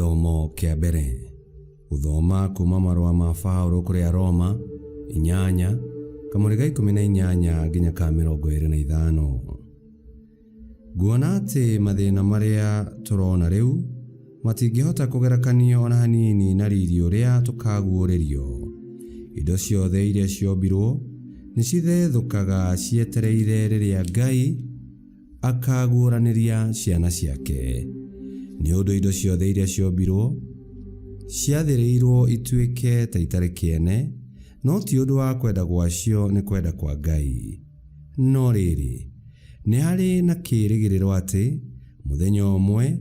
Githomo kia mbere. Guthoma kuma marua ma Paulo kuri Aroma 8 kamuri ga 18 nginya ka 25. Nguona ati mathina maria turona riu matingihota kugerakanio ona hanini na riri uria tukaguuririo. Indo ciothe iria ciombirwo ni cithethukaga cietereire riria Ngai akaguuraniria ciana ciake. Ni undu indo ciothe iria ciombirwo ciathĩrĩirwo ituĩke ta itarĩ kĩene, no ti ũndũ wa kwenda gwacio nĩ kwenda kwa Ngai. No rĩrĩ, nĩ harĩ na kĩĩrĩgĩrĩro atĩ mũthenya ũmwe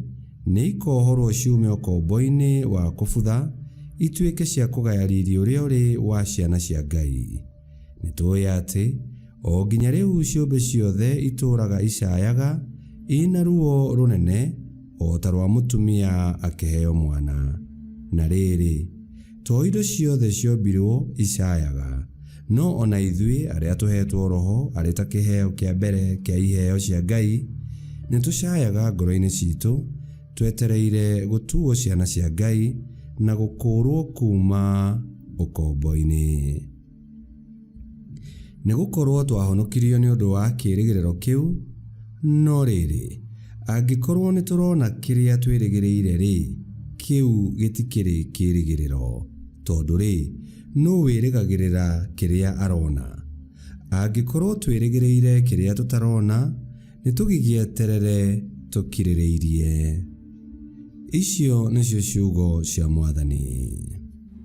nĩ ikohorwo ciume ũkombo-inĩ wa kũbutha ituĩke cia kũgaya riri ũrĩa ũrĩ wa ciana cia Ngai. Nĩtũĩ atĩ o nginya rĩu ciũmbe ciothe itũũraga icayaga ina ruo rũnene o ta rwa mũtumia akĩheo mwana. Na rĩrĩ, to indo ciothe ciombirwo icayaga, no ona ithuĩ arĩa tũhetwo roho arĩ ta kĩheo kĩa mbere kĩa iheo cia Ngai, nĩ tũcayaga ngoro-inĩ citũ twetereire gũtuo ciana cia Ngai na gũkũũrwo kuma ũkombo-inĩ. Nĩ gũkorwo twahonokirio nĩ ũndũ wa kĩĩrĩgĩrĩro kĩu. No rĩrĩ, angĩkorwo nĩ tũrona kĩrĩa twĩrĩgĩrĩire rĩ, kĩu gĩtikĩrĩ kĩĩrĩgĩrĩro, tondũ rĩ, no wĩrĩgagĩrĩra kĩrĩa arona. Angĩkorwo twĩrĩgĩrĩire kĩrĩa tũtarona, nĩ tũgigie terere tũkirĩrĩirie. Icio nĩcio ciugo cia Mwathani.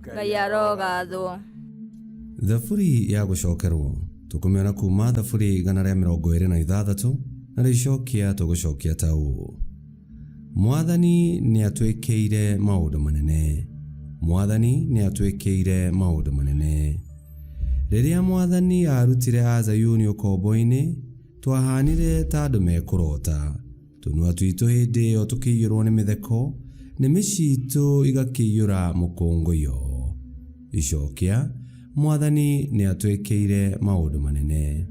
Ngai arogathwo. Thaburi ya gũcokerwo tũkũmĩona kuma thaburi 126 na rĩcokia tũgũcokia ta ũũ: Mwathani nĩ atwĩkĩire maũndũ manene. Mwathani nĩ atwĩkĩire maũndũ manene. Rĩrĩa Mwathani arutire a Zayuni ũkombo-inĩ, twahanire ta andũ mekũrota. Tũnua twitũ hĩndĩ ĩyo tũkĩiyũrwo nĩ mĩtheko, nĩmĩ citũ igakĩiyũra mũkũngũiyo. Icokia: Mwathani nĩ atwĩkĩire maũndũ manene.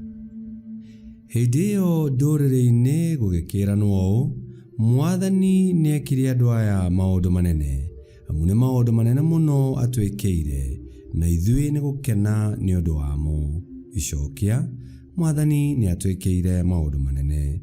Hĩndĩ ĩyo ndũrĩrĩ-inĩ gũgĩkĩranwo ũũ: Mwathani nĩ ekire andũ aya maũndũ manene, amu nĩ maũndũ manene mũno atwĩkĩire, na ithuĩ nĩ gũkena nĩ ũndũ wamo. Icokia: Mwathani nĩ atwĩkĩire maũndũ manene.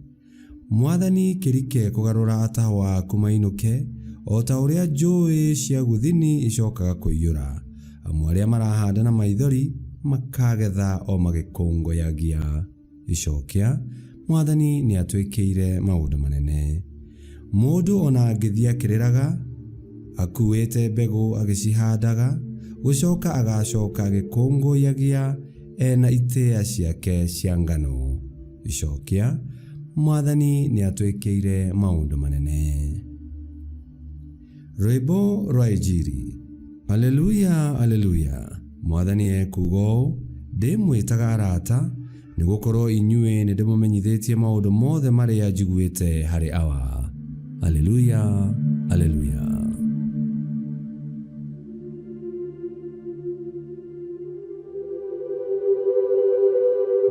Mwathani kĩrike kũgarũra atahwa aku mainũke, o ta ũrĩa njũĩ cia guthini icokaga kũiyũra, amu arĩa marahanda na maithori makagetha o magĩkũngũyagia. Icokia: Mwathani nĩ atwĩkĩire maũndũ manene. Mũndũ ona angĩthiĩ akĩrĩraga, akuĩte mbegũ agĩcihandaga, gũcoka agacoka agĩkũngũyagia ena itĩa ciake cia ngano. Icokia: Mwathani nĩ atwĩkĩire maũndũ manene. Rwĩmbo rwa Injili. Aleluya, aleluya. Mwathani ekuuga ũũ: ndĩmwĩtaga arata, nĩ gũkorwo inyuĩ nĩ ndĩmũmenyithĩtie maũndũ mothe marĩa njiguĩte harĩ awa. Aleluya, aleluya.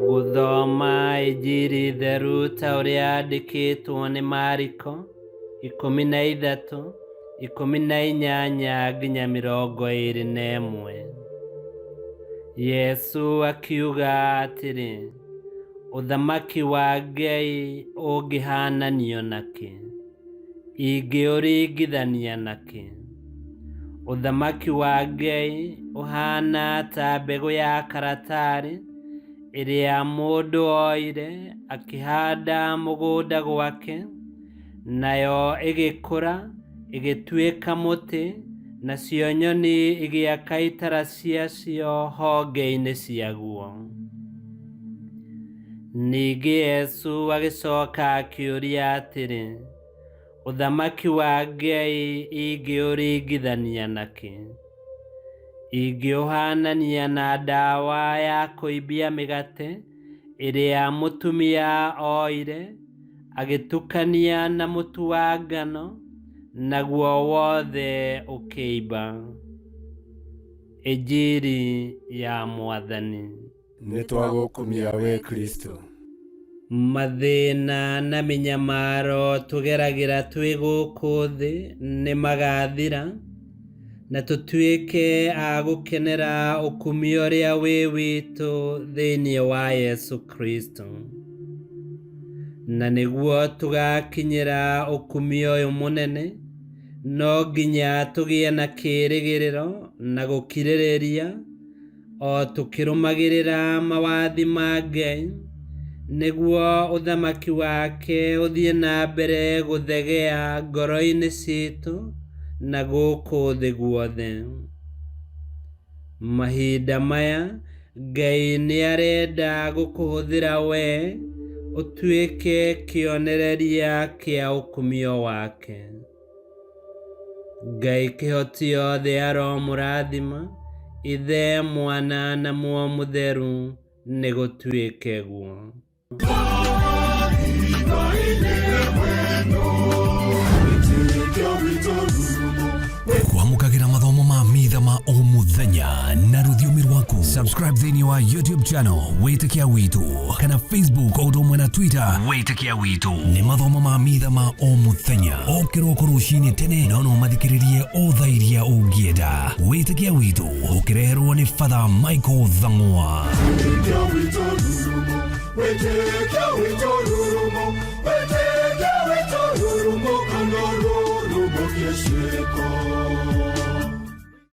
Gũthoma Injili theru ta ũrĩa yandĩkĩtwo nĩ Mariko 13, 18 nginya 21. Yesu akiuga atĩrĩ: ũthamaki wa Ngai ũngĩhananio nakĩ? Ingĩũringithania nakĩ? Ũthamaki wa Ngai ũhana ta mbegũ ya karatarĩ ĩrĩa mũndũ oire akĩhanda mũgũnda gwake, nayo ĩgĩkũra ĩgĩtuĩka mũtĩ, nacio nyoni igĩaka itara ciacio honge-inĩ ciaguo. Ningĩ Yesu agĩcoka akĩũria atĩrĩ: ũthamaki wa Ngai ingĩũringithania nakĩ? Ingĩũhanania na ndawa ya kũimbia mĩgate ĩrĩa mũtumia oire agĩtukania na mũtu wa ngano, naguo wothe ũkĩimba. Injili ya Mwathani. Nĩ twagũkumia we Kristo. mathĩna na mĩnyamaro tũgeragĩra twĩ gũkũ thĩ nĩ magathira, na tũtuĩke a gũkenera ũkumia ũrĩa wĩ witũ thĩinĩ wa Yesu Kristo. Na nĩguo tũgakinyĩra ũkumia ũyũ mũnene, no nginya tũgĩe na kĩĩrĩgĩrĩro na gũkirĩrĩria, o tũkĩrũmagĩrĩra mawathi ma Ngai, nĩguo ũthamaki wake ũthiĩ na mbere gũthegea ngoro-inĩ citũ na gũkũ thĩ guothe. Mahinda maya Ngai nĩ arenda gũkũhũthĩra we ũtuĩke kĩonereria kĩa ũkumia wake. Ngai kĩhotio thĩ aromũrathima, Ithe, Mwana na Muoyo Mũtheru nĩ gũtuĩke guo. Kwamũkagĩra mathomo ma Mitha ma o mũthenya na rũthiomi rwaku. Subscribe thĩinĩ wa YouTube channel Witikia Witu, kana Facebook o ũndũ ũmwe na Twitter Witikia Witu. Nĩ mathomo ma Mitha ma o mũthenya, o kĩroko rũcinĩ tene, no mathikĩrĩrie o thaa iria ũngĩenda. Witikia Witu ũkĩreherwo nĩ Father Michael Thang'wa. Witikia Witu rurumo, Witikia Witu rurumo, Witikia Witu rurumo, kana rurumo kiesheko.